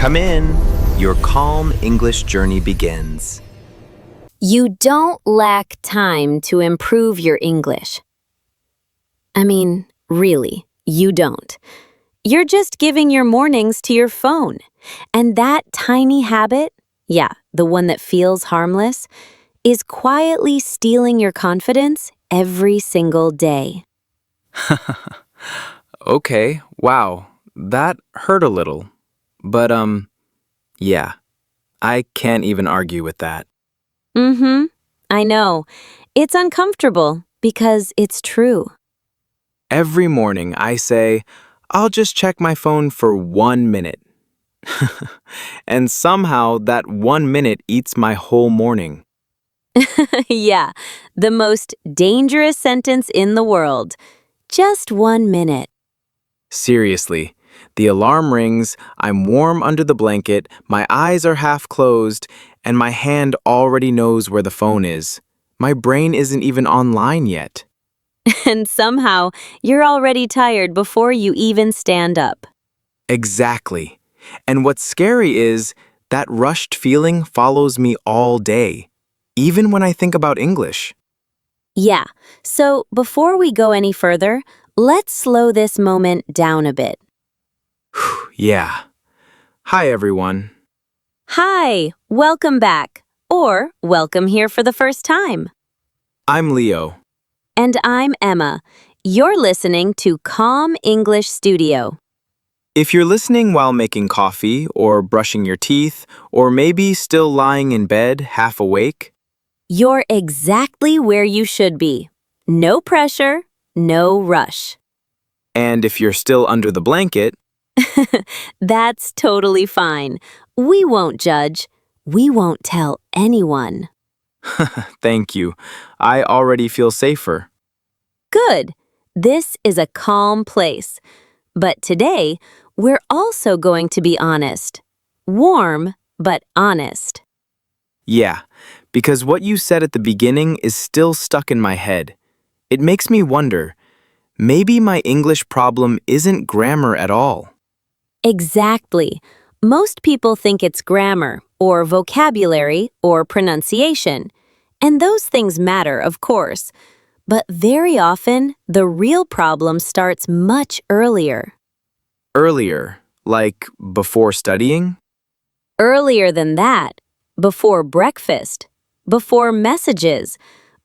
Come in. Your calm English journey begins. You don't lack time to improve your English. I mean, really, you don't. You're just giving your mornings to your phone. And that tiny habit, the one that feels harmless, is quietly stealing your confidence every single day. Okay, wow, that hurt a little. But, yeah, I can't even argue with that. I know. It's uncomfortable because it's true. Every morning I say, I'll just check my phone for 1 minute. And somehow that 1 minute eats my whole morning. Yeah, the most dangerous sentence in the world. Just 1 minute. Seriously, the alarm rings, I'm warm under the blanket, my eyes are half closed, and my hand already knows where the phone is. My brain isn't even online yet. And somehow, you're already tired before you even stand up. Exactly. And what's scary is that rushed feeling follows me all day, even when I think about English. Yeah, so before we go any further, let's slow this moment down a bit. Yeah. Hi, everyone. Hi, welcome back, or welcome here for the first time. I'm Leo. And I'm Emma. You're listening to Calm English Studio. If you're listening while making coffee, or brushing your teeth, or maybe still lying in bed, half awake, You're exactly where you should be. No pressure, no rush. and if you're still under the blanket, That's totally fine. We won't judge. We won't tell anyone. thank you. I already feel safer. Good. This is a calm place. But today, we're also going to be honest. Warm, but honest. Yeah, because what you said at the beginning is still stuck in my head. It makes me wonder, maybe my English problem isn't grammar at all. Exactly. Most people think it's grammar, or vocabulary, or pronunciation. And those things matter, of course. But very often, the real problem starts much earlier. Earlier, like before studying? Earlier than that, before breakfast, before messages,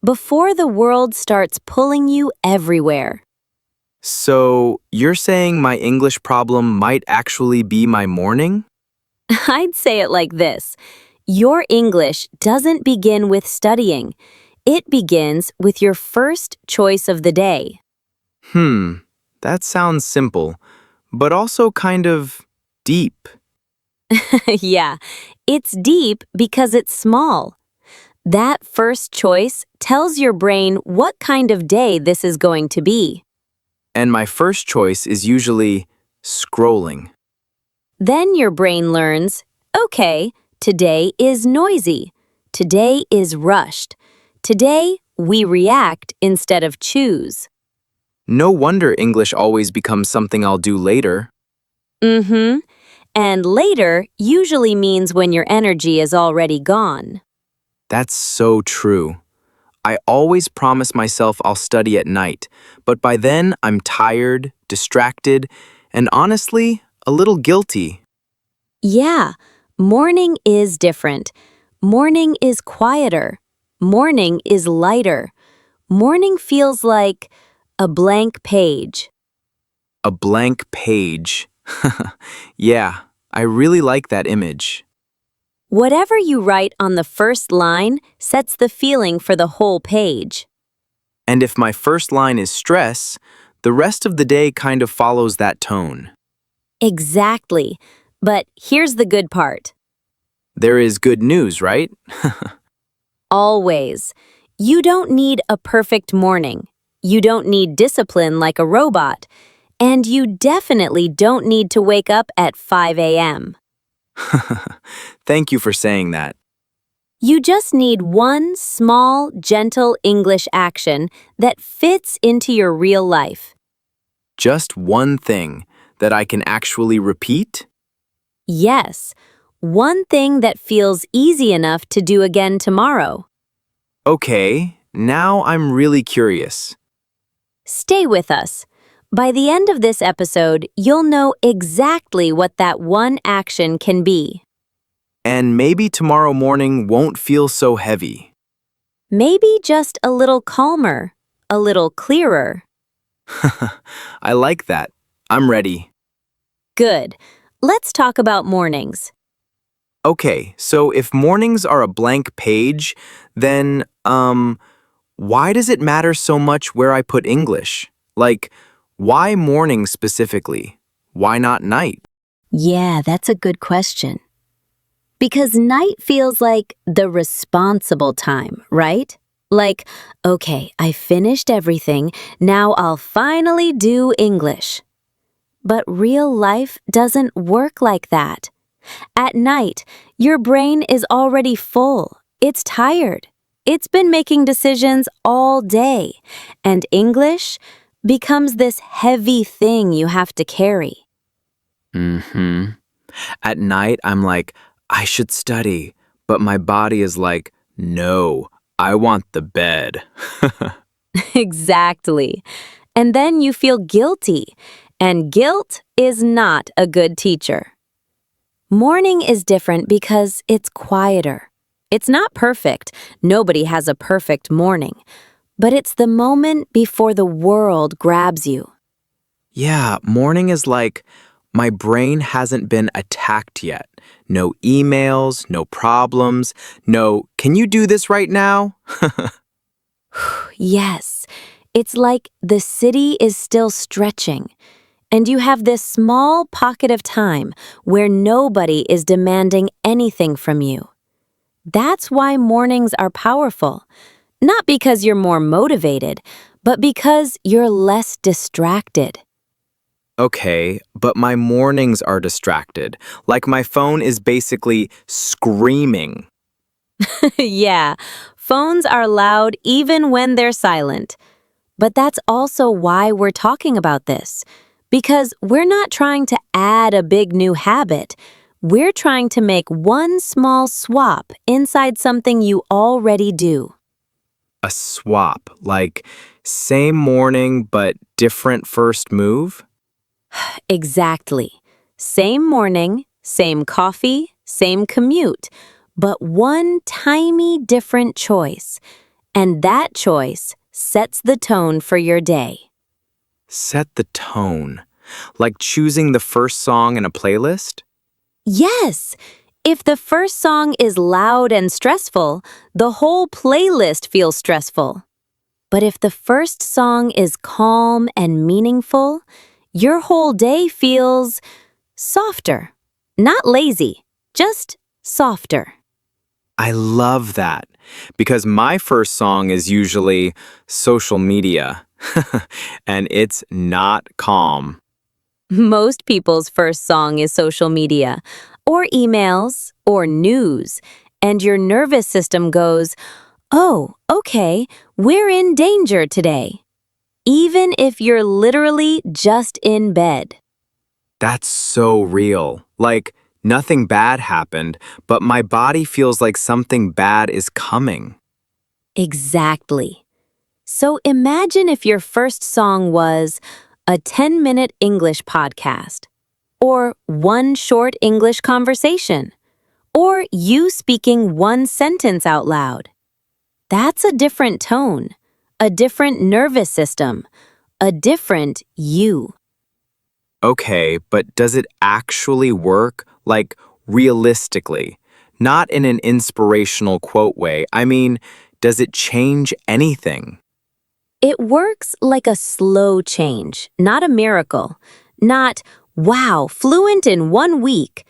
before the world starts pulling you everywhere. So, you're saying my English problem might actually be my morning? I'd say it like this. Your English doesn't begin with studying. It begins with your first choice of the day. That sounds simple, but also kind of deep. Yeah, it's deep because it's small. That first choice tells your brain what kind of day this is going to be. And my first choice is usually scrolling. Then your brain learns, okay, today is noisy. Today is rushed. Today, we react instead of choose. No wonder English always becomes something I'll do later. Mm-hmm. And later usually means when your energy is already gone. That's so true. I always promise myself I'll study at night, but by then I'm tired, distracted, and honestly, a little guilty. Yeah, morning is different. Morning is quieter. Morning is lighter. Morning feels like a blank page. A blank page. Yeah, I really like that image. Whatever you write on the first line sets the feeling for the whole page. And if my first line is stress, the rest of the day kind of follows that tone. Exactly. But here's the good part. There is good news, right? Always. You don't need a perfect morning. You don't need discipline like a robot. And you definitely don't need to wake up at 5 a.m. Thank you for saying that. You just need one small, gentle English action that fits into your real life. Just one thing that I can actually repeat? Yes, one thing that feels easy enough to do again tomorrow. Okay, now I'm really curious. Stay with us. By the end of this episode, you'll know exactly what that one action can be. And maybe tomorrow morning won't feel so heavy. Maybe just a little calmer, a little clearer. I like that. I'm ready. Good. Let's talk about mornings. Okay, so if mornings are a blank page, then, why does it matter so much where I put English? Like, why morning specifically? Why not night? Yeah, that's a good question. Because night feels like the responsible time, right? Like, okay, I finished everything, now I'll finally do English. But real life doesn't work like that. At night, your brain is already full. It's tired. It's been making decisions all day. And English becomes this heavy thing you have to carry. Mm-hmm. At night, I'm like, I should study. But my body is like, no, I want the bed. Exactly. And then you feel guilty. And guilt is not a good teacher. Morning is different because it's quieter. It's not perfect. Nobody has a perfect morning. But it's the moment before the world grabs you. Yeah, morning is like, my brain hasn't been attacked yet. No emails, no problems, no, can you do this right now? Yes, it's like the city is still stretching. And you have this small pocket of time where nobody is demanding anything from you. That's why mornings are powerful. Not because you're more motivated, but because you're less distracted. Okay, but my mornings are distracted. Like my phone is basically screaming. Yeah, phones are loud even when they're silent. But that's also why we're talking about this. Because we're not trying to add a big new habit. We're trying to make one small swap inside something you already do. A swap, like same morning but different first move? Exactly. Same morning, same coffee, same commute, but one tiny different choice. And that choice sets the tone for your day. Set the tone. Like choosing the first song in a playlist? Yes! If the first song is loud and stressful, the whole playlist feels stressful. But if the first song is calm and meaningful, your whole day feels softer. Not lazy, just softer. I love that because my first song is usually social media and it's not calm. Most people's first song is social media, or emails, or news, and your nervous system goes, oh, okay, we're in danger today. Even if you're literally just in bed. That's so real. Like nothing bad happened, but my body feels like something bad is coming. Exactly. So imagine if your first song was a 10-minute English podcast, or one short English conversation, or you speaking one sentence out loud. That's a different tone, a different nervous system, a different you. Okay, but does it actually work? Like realistically? Not in an inspirational quote way. I mean, does it change anything? It works like a slow change, not a miracle. Not, wow, fluent in 1 week.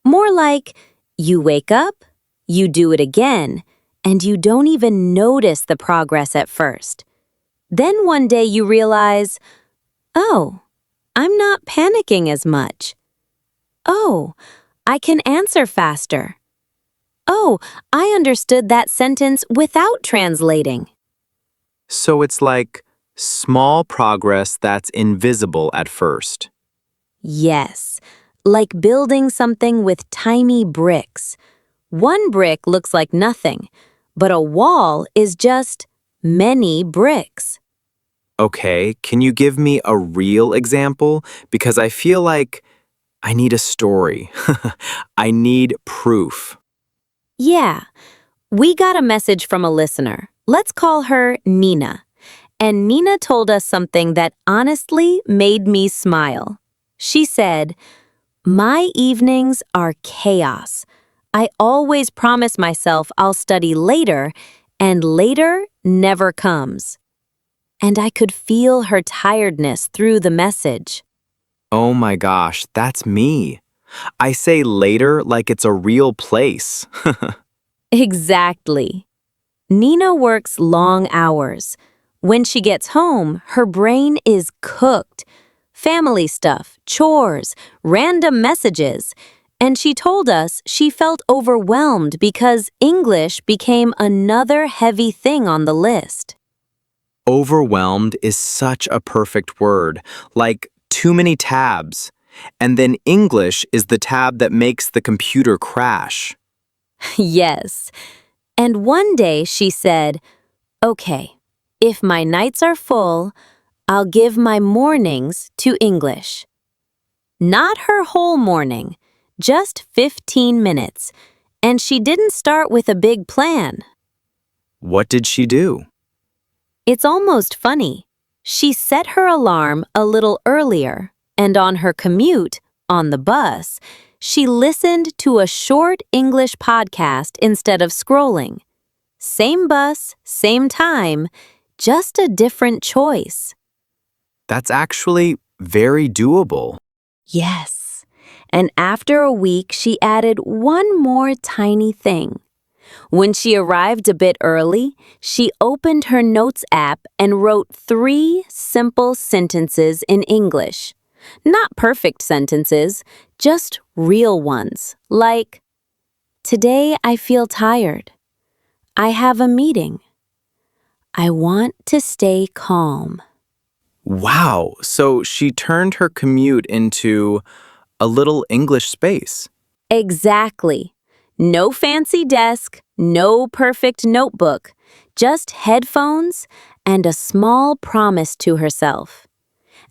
More like, you wake up, you do it again, and you don't even notice the progress at first. Then one day you realize, oh, I'm not panicking as much. Oh, I can answer faster. Oh, I understood that sentence without translating. So it's like small progress that's invisible at first. Yes, like building something with tiny bricks. One brick looks like nothing, but a wall is just many bricks. Okay, can you give me a real example? Because I feel like I need a story. I need proof. Yeah, we got a message from a listener. Let's call her Nina. And Nina told us something that honestly made me smile. She said, "My evenings are chaos. I always promise myself I'll study later, and later never comes." And I could feel her tiredness through the message. Oh my gosh, that's me. I say later like it's a real place. Exactly. Nina works long hours. When she gets home, her brain is cooked. Family stuff, chores, random messages. And she told us she felt overwhelmed because English became another heavy thing on the list. Overwhelmed is such a perfect word, like too many tabs. And then English is the tab that makes the computer crash. Yes. And one day she said, "Okay, if my nights are full, I'll give my mornings to English." Not her whole morning, just 15 minutes. And she didn't start with a big plan. What did she do? It's almost funny. She set her alarm a little earlier, and on her commute, on the bus, she listened to a short English podcast instead of scrolling. Same bus, same time, just a different choice. That's actually very doable. Yes. And after a week, she added one more tiny thing. When she arrived a bit early, she opened her notes app and wrote 3 simple sentences in English. Not perfect sentences, just real ones, like, "Today I feel tired. I have a meeting. I want to stay calm." Wow, so she turned her commute into a little English space. Exactly. No fancy desk, no perfect notebook, just headphones and a small promise to herself.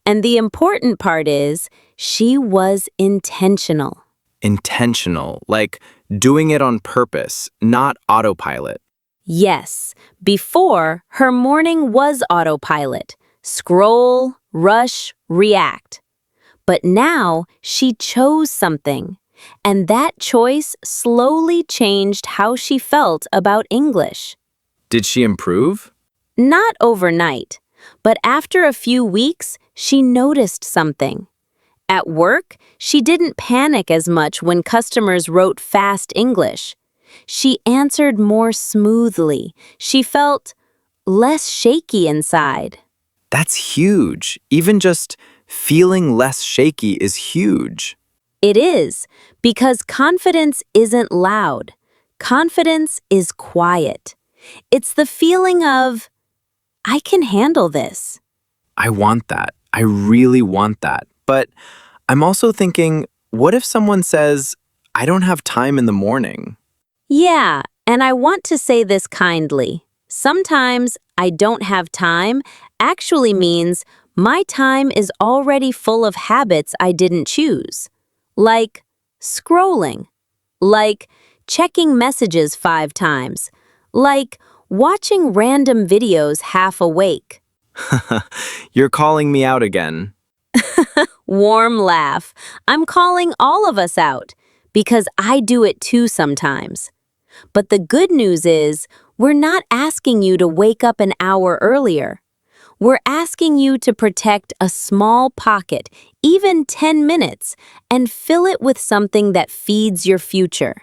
And the important part is, she was intentional. Intentional, like doing it on purpose, not autopilot. Yes, before, her morning was autopilot. Scroll, rush, react. But now she chose something. And that choice slowly changed how she felt about English. Did she improve? Not overnight, but after a few weeks, she noticed something. At work, she didn't panic as much when customers wrote fast English. She answered more smoothly. She felt less shaky inside. That's huge. Even just feeling less shaky is huge. It is, because confidence isn't loud. Confidence is quiet. It's the feeling of, "I can handle this." I want that. I really want that. But I'm also thinking, what if someone says, I don't have time in the morning? Yeah, and I want to say this kindly. Sometimes "I don't have time" actually means my time is already full of habits I didn't choose. Like scrolling. Like checking messages 5 times. Like watching random videos half awake. You're calling me out again. Warm laugh. I'm calling all of us out because I do it too sometimes. But the good news is, we're not asking you to wake up an hour earlier. We're asking you to protect a small pocket, even 10 minutes, and fill it with something that feeds your future.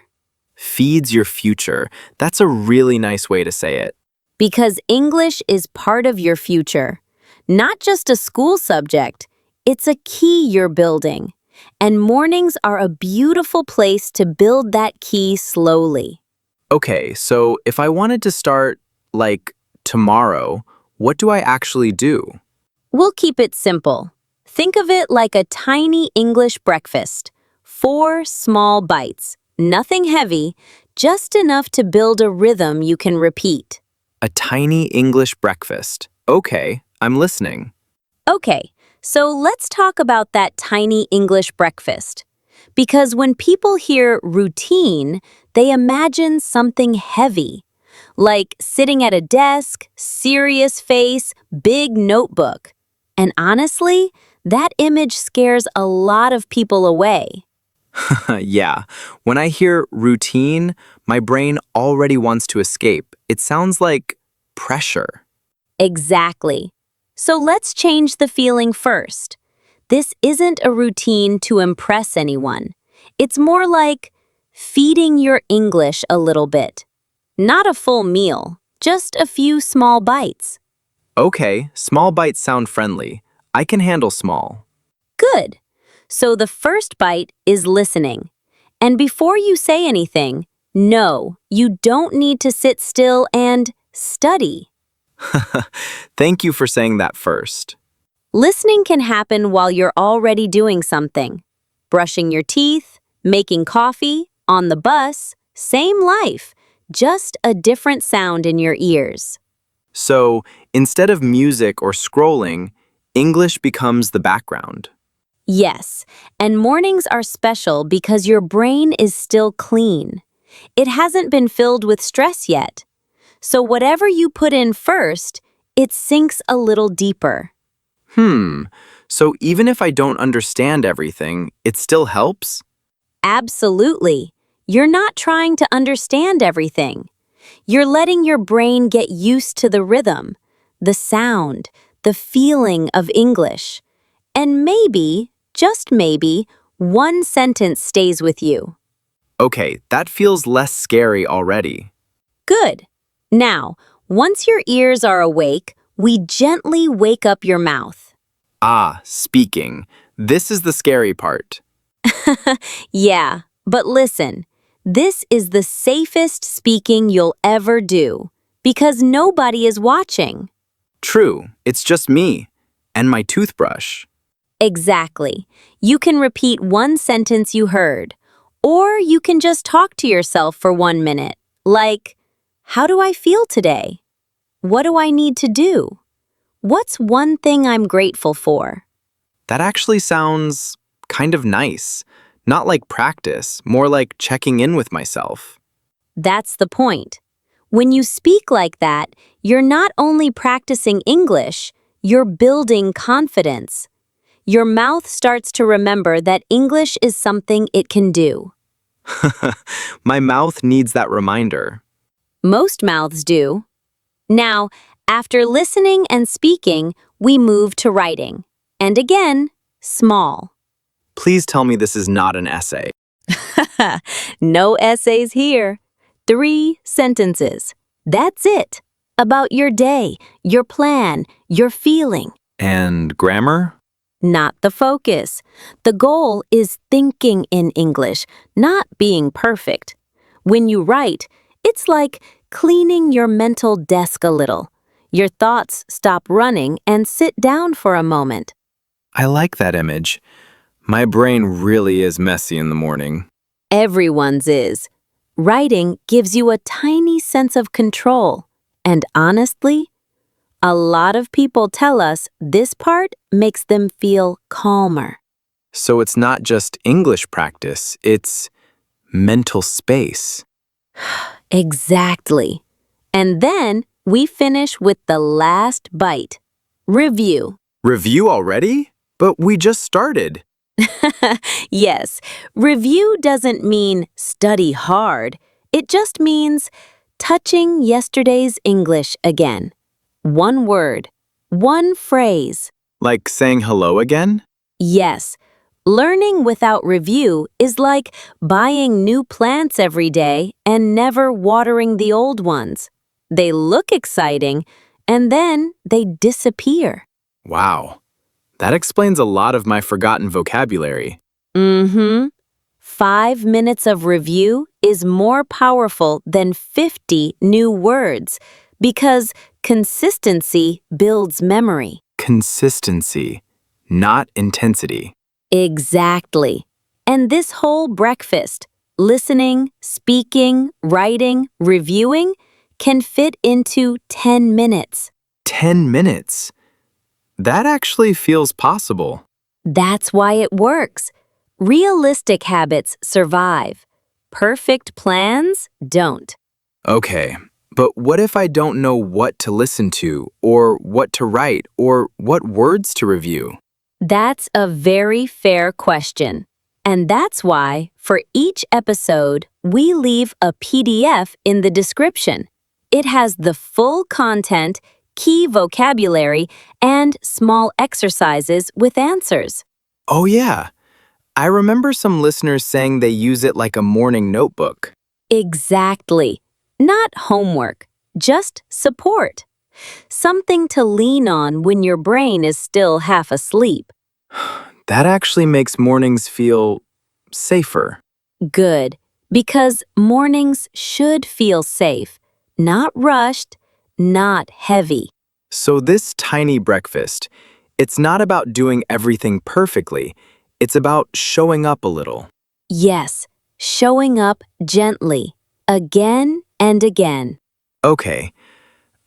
Feeds your future. That's a really nice way to say it. Because English is part of your future. Not just a school subject, it's a key you're building. And mornings are a beautiful place to build that key slowly. Okay, so if I wanted to start, like, tomorrow, what do I actually do? We'll keep it simple. Think of it like a tiny English breakfast. 4 small bites, nothing heavy, just enough to build a rhythm you can repeat. A tiny English breakfast. Okay, I'm listening. Okay, so let's talk about that tiny English breakfast. Because when people hear routine, they imagine something heavy, like sitting at a desk, serious face, big notebook. And honestly, that image scares a lot of people away. Yeah, when I hear routine, my brain already wants to escape. It sounds like pressure. Exactly. So let's change the feeling first. This isn't a routine to impress anyone. It's more like feeding your English a little bit. Not a full meal, just a few small bites. Okay, small bites sound friendly. I can handle small. Good. So the first bite is listening. And before you say anything, no, you don't need to sit still and study. Thank you for saying that first. Listening can happen while you're already doing something. Brushing your teeth, making coffee, on the bus, same life, just a different sound in your ears. So, instead of music or scrolling, English becomes the background. Yes, and mornings are special because your brain is still clean. It hasn't been filled with stress yet. So whatever you put in first, it sinks a little deeper. Hmm, so even if I don't understand everything, it still helps? Absolutely. You're not trying to understand everything. You're letting your brain get used to the rhythm, the sound, the feeling of English. And maybe, just maybe, one sentence stays with you. Okay, that feels less scary already. Good. Now, once your ears are awake, we gently wake up your mouth. Ah, speaking. This is the scary part. Yeah, but listen, this is the safest speaking you'll ever do because nobody is watching. True, it's just me and my toothbrush. Exactly. You can repeat one sentence you heard, or you can just talk to yourself for 1 minute, like, how do I feel today? What do I need to do? What's one thing I'm grateful for? That actually sounds kind of nice. Not like practice, more like checking in with myself. That's the point. When you speak like that, you're not only practicing English, you're building confidence. Your mouth starts to remember that English is something it can do. My mouth needs that reminder. Most mouths do. Now, after listening and speaking, we move to writing. And again, small. Please tell me this is not an essay. No essays here. 3 sentences. That's it. About your day, your plan, your feeling. And grammar? Not the focus. The goal is thinking in English, not being perfect. When you write, it's like cleaning your mental desk a little. Your thoughts stop running and sit down for a moment. I like that image. My brain really is messy in the morning. Everyone's is. Writing gives you a tiny sense of control. And honestly, a lot of people tell us this part makes them feel calmer. So it's not just English practice, it's mental space. Exactly. And then we finish with the last bite. Review. Review already? But we just started. Yes, review doesn't mean study hard. It just means touching yesterday's English again. One word, one phrase. Like saying hello again? Yes, learning without review is like buying new plants every day and never watering the old ones. They look exciting, and then they disappear. Wow. That explains a lot of my forgotten vocabulary. Mm-hmm. 5 minutes of review is more powerful than 50 new words because consistency builds memory. Consistency, not intensity. Exactly. And this whole breakfast, listening, speaking, writing, reviewing, can fit into 10 minutes. 10 minutes. That actually feels possible. That's why it works. Realistic habits survive. Perfect plans don't. Okay, but what if I don't know what to listen to, or what to write, or what words to review? That's a very fair question. And that's why, for each episode, we leave a PDF in the description. It has the full content, key vocabulary, and small exercises with answers. Oh yeah, I remember some listeners saying they use it like a morning notebook. Exactly. Not homework, just support. Something to lean on when your brain is still half asleep. That actually makes mornings feel safer. Good, because mornings should feel safe, not rushed, not heavy. So this tiny breakfast, it's not about doing everything perfectly. It's about showing up a little. Yes, showing up gently, again and again. Okay,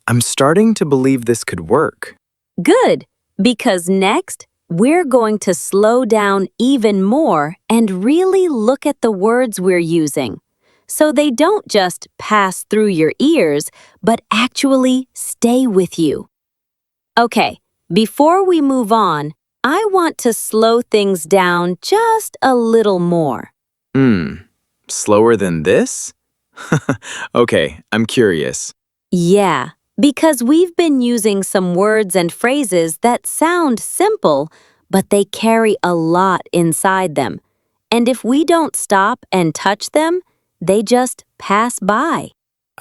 I'm starting to believe this could work. Good, because next, we're going to slow down even more and really look at the words we're using, so they don't just pass through your ears, but actually stay with you. Okay, before we move on, I want to slow things down just a little more. Slower than this? Okay, I'm curious. Yeah, because we've been using some words and phrases that sound simple, but they carry a lot inside them. And if we don't stop and touch them, they just pass by.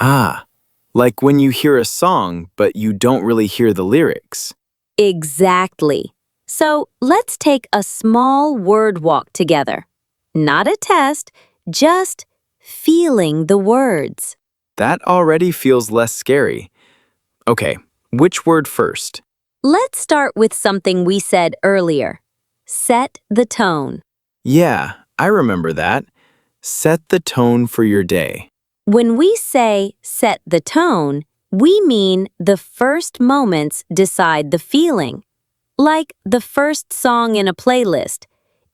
Ah, like when you hear a song, but you don't really hear the lyrics. Exactly. So let's take a small word walk together. Not a test, just feeling the words. That already feels less scary. Okay, which word first? Let's start with something we said earlier. Set the tone. Yeah, I remember that. Set the tone for your day. When we say set the tone, we mean the first moments decide the feeling. Like the first song in a playlist.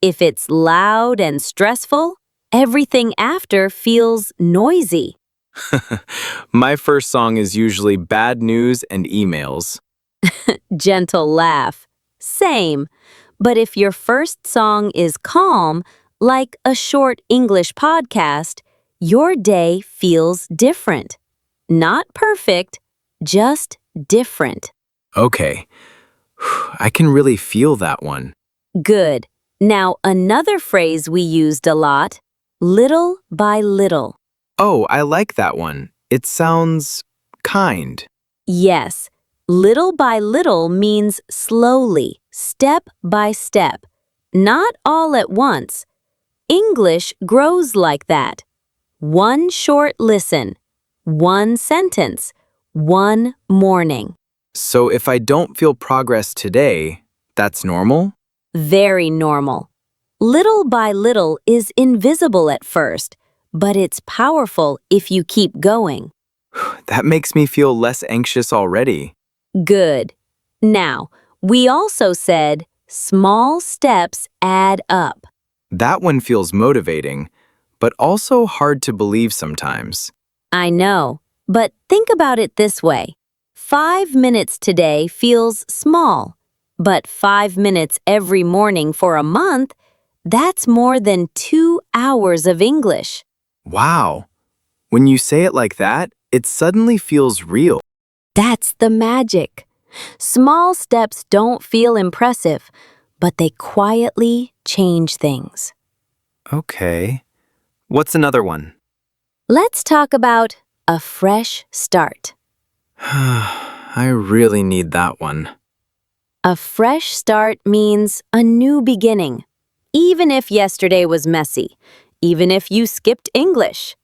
If it's loud and stressful, everything after feels noisy. My first song is usually bad news and emails. Gentle laugh. Same. But if your first song is calm, like a short English podcast, your day feels different. Not perfect, just different. Okay, I can really feel that one. Good. Now, another phrase we used a lot, little by little. Oh, I like that one. It sounds kind. Yes, little by little means slowly, step by step, not all at once. English grows like that. One short listen, one sentence, one morning. So if I don't feel progress today, that's normal? Very normal. Little by little is invisible at first, but it's powerful if you keep going. That makes me feel less anxious already. Good. Now, we also said small steps add up. That one feels motivating, but also hard to believe sometimes. I know, but think about it this way. 5 minutes today feels small, but 5 minutes every morning for a month, that's more than 2 hours of English. Wow. When you say it like that, it suddenly feels real. That's the magic. Small steps don't feel impressive, but they quietly change things. Okay. What's another one? Let's talk about a fresh start. I really need that one. A fresh start means a new beginning, even if yesterday was messy, even if you skipped English.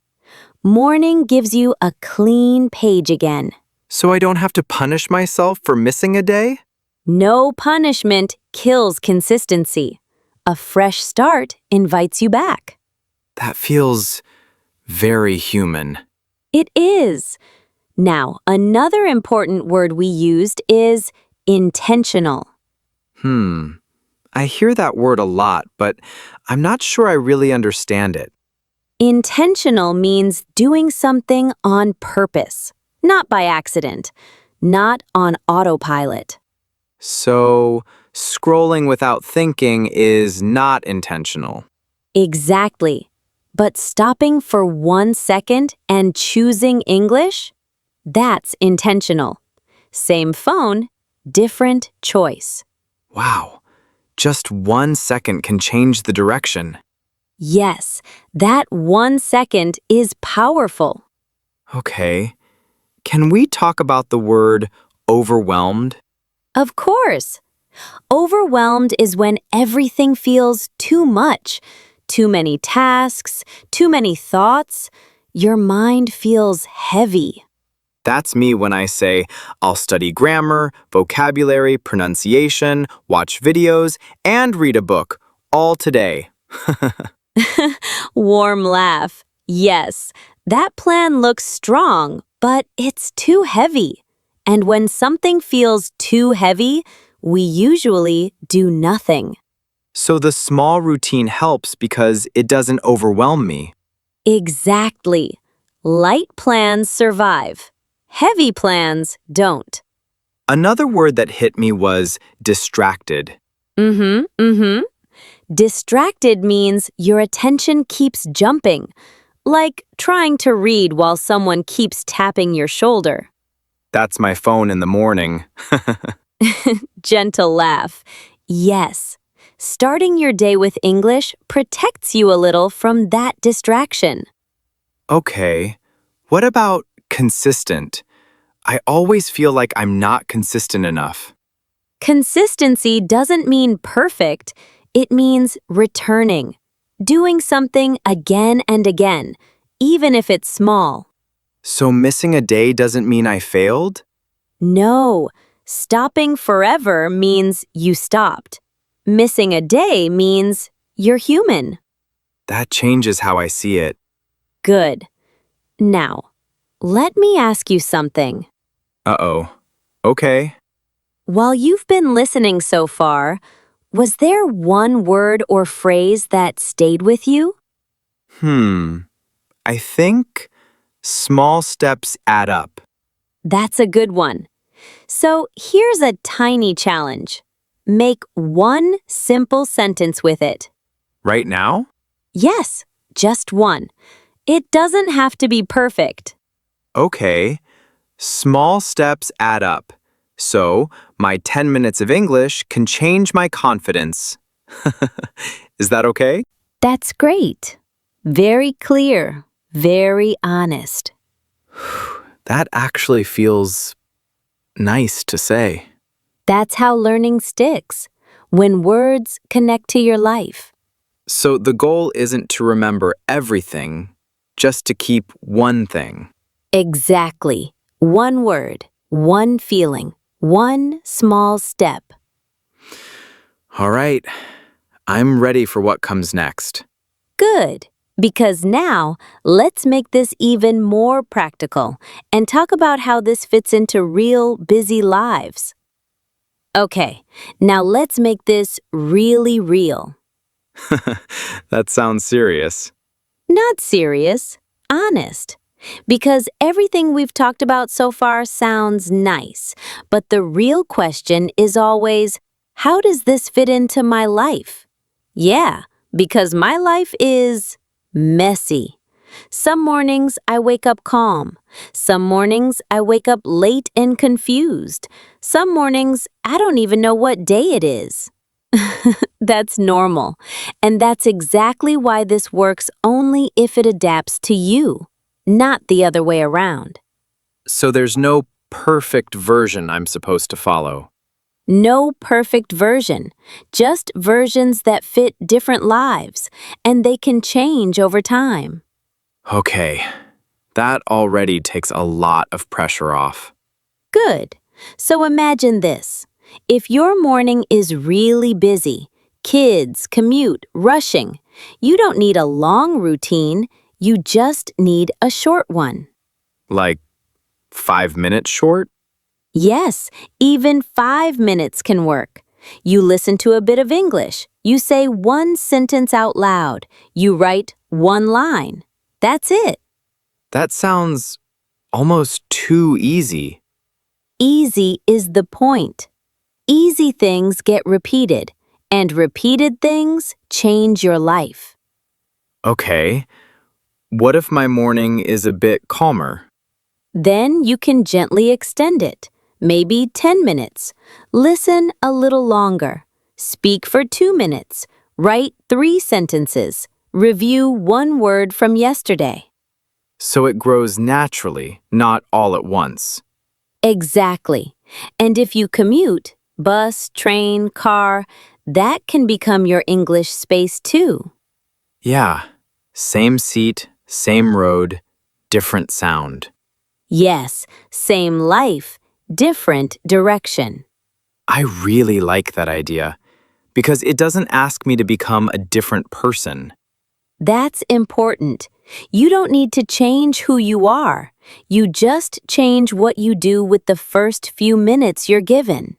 Morning gives you a clean page again. So I don't have to punish myself for missing a day? No punishment kills consistency. A fresh start invites you back. That feels very human. It is. Now, another important word we used is intentional. I hear that word a lot, but I'm not sure I really understand it. Intentional means doing something on purpose, not by accident, not on autopilot. So, scrolling without thinking is not intentional. Exactly. But stopping for 1 second and choosing English? That's intentional. Same phone, different choice. Wow, just 1 second can change the direction. Yes, that 1 second is powerful. Okay, can we talk about the word overwhelmed? Of course. Overwhelmed is when everything feels too much. Too many tasks, too many thoughts. Your mind feels heavy. That's me when I say, I'll study grammar, vocabulary, pronunciation, watch videos, and read a book, all today. Warm laugh. Yes, that plan looks strong, but it's too heavy. And when something feels too heavy, we usually do nothing. So the small routine helps because it doesn't overwhelm me. Exactly. Light plans survive. Heavy plans don't. Another word that hit me was distracted. Mm-hmm. Distracted means your attention keeps jumping, like trying to read while someone keeps tapping your shoulder. That's my phone in the morning. Gentle laugh. Yes, starting your day with English protects you a little from that distraction. Okay, what about consistent? I always feel like I'm not consistent enough. Consistency doesn't mean perfect, it means returning, doing something again and again, even if it's small. So missing a day doesn't mean I failed? No, stopping forever means you stopped. Missing a day means you're human. That changes how I see it. Good. Now, let me ask you something. Uh-oh. Okay. While you've been listening so far, was there one word or phrase that stayed with you? I think small steps add up. That's a good one. So here's a tiny challenge. Make one simple sentence with it. Right now? Yes, just one. It doesn't have to be perfect. Okay. Small steps add up. So, my 10 minutes of English can change my confidence. Is that okay? That's great. Very clear. Very honest. That actually feels nice to say. That's how learning sticks, when words connect to your life. So the goal isn't to remember everything, just to keep one thing. Exactly. One word, one feeling, one small step. All right, I'm ready for what comes next. Good. Because now, let's make this even more practical and talk about how this fits into real, busy lives. Okay, now let's make this really real. That sounds serious. Not serious, honest. Because everything we've talked about so far sounds nice, but the real question is always, how does this fit into my life? Yeah, because my life is messy. Some mornings I wake up calm. Some mornings I wake up late and confused. Some mornings I don't even know what day it is. That's normal. And that's exactly why this works only if it adapts to you, not the other way around. So there's no perfect version I'm supposed to follow. No perfect version, just versions that fit different lives, and they can change over time. Okay, that already takes a lot of pressure off. Good. So imagine this. If your morning is really busy, kids, commute, rushing. You don't need a long routine, you just need a short one. Like 5 minutes short? Yes, even 5 minutes can work. You listen to a bit of English. You say one sentence out loud. You write one line. That's it. That sounds almost too easy. Easy is the point. Easy things get repeated, and repeated things change your life. Okay, what if my morning is a bit calmer? Then you can gently extend it, maybe 10 minutes. Listen a little longer. Speak for 2 minutes. Write 3 sentences. Review one word from yesterday. So it grows naturally, not all at once. Exactly. And if you commute, bus, train, car, that can become your English space too. Yeah, same seat, same road, different sound. Yes, same life, different direction. I really like that idea because it doesn't ask me to become a different person. That's important. You don't need to change who you are. You just change what you do with the first few minutes you're given.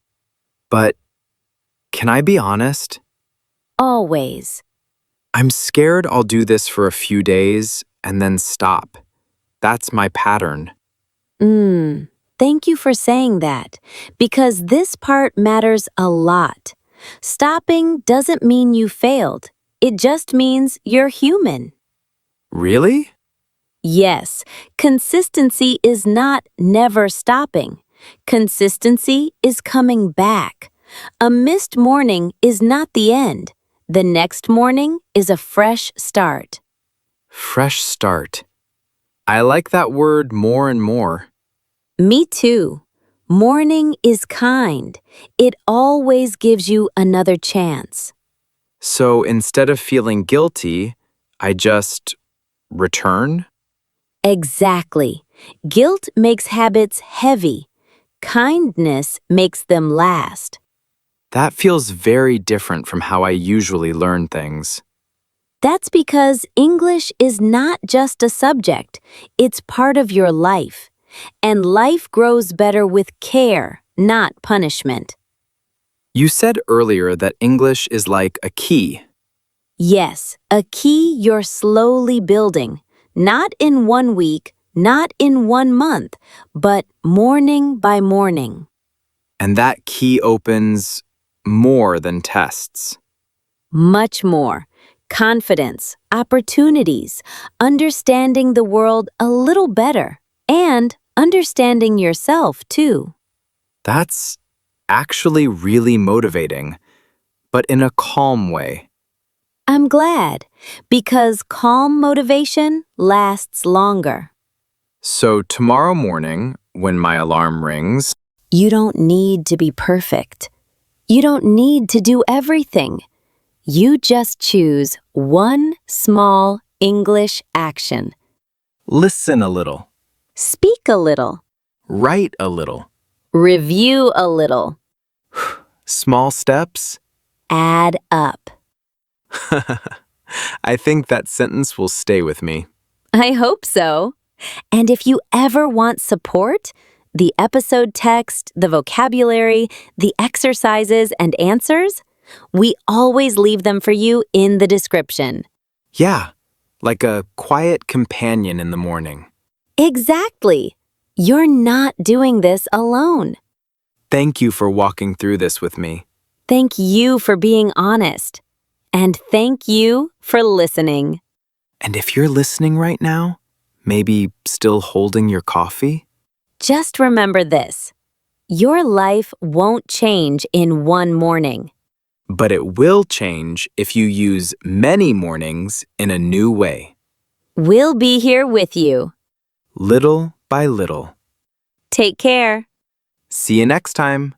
But can I be honest? Always. I'm scared I'll do this for a few days and then stop. That's my pattern. Thank you for saying that, because this part matters a lot. Stopping doesn't mean you failed. It just means you're human. Really? Yes, consistency is not never stopping. Consistency is coming back. A missed morning is not the end. The next morning is a fresh start. Fresh start. I like that word more and more. Me too. Morning is kind. It always gives you another chance. So instead of feeling guilty, I just return? Exactly. Guilt makes habits heavy. Kindness makes them last. That feels very different from how I usually learn things. That's because English is not just a subject, it's part of your life. And life grows better with care, not punishment. You said earlier that English is like a key. Yes, a key you're slowly building, not in 1 week, not in 1 month, but morning by morning. And that key opens more than tests. Much more. Confidence, opportunities, understanding the world a little better, and understanding yourself too. That's actually really motivating, but in a calm way. I'm glad, because calm motivation lasts longer. So tomorrow morning, when my alarm rings, You don't need to be perfect. You don't need to do everything. You just choose one small English action. listen a little, Speak a little. write a little. Review a little. Small steps? Add up. I think that sentence will stay with me. I hope so. And if you ever want support, the episode text, the vocabulary, the exercises and answers, we always leave them for you in the description. Yeah, like a quiet companion in the morning. Exactly. You're not doing this alone. Thank you for walking through this with me. Thank you for being honest. And thank you for listening. And if you're listening right now, maybe still holding your coffee? Just remember this. Your life won't change in one morning. But it will change if you use many mornings in a new way, We'll be here with you. little by little. Take care. See you next time.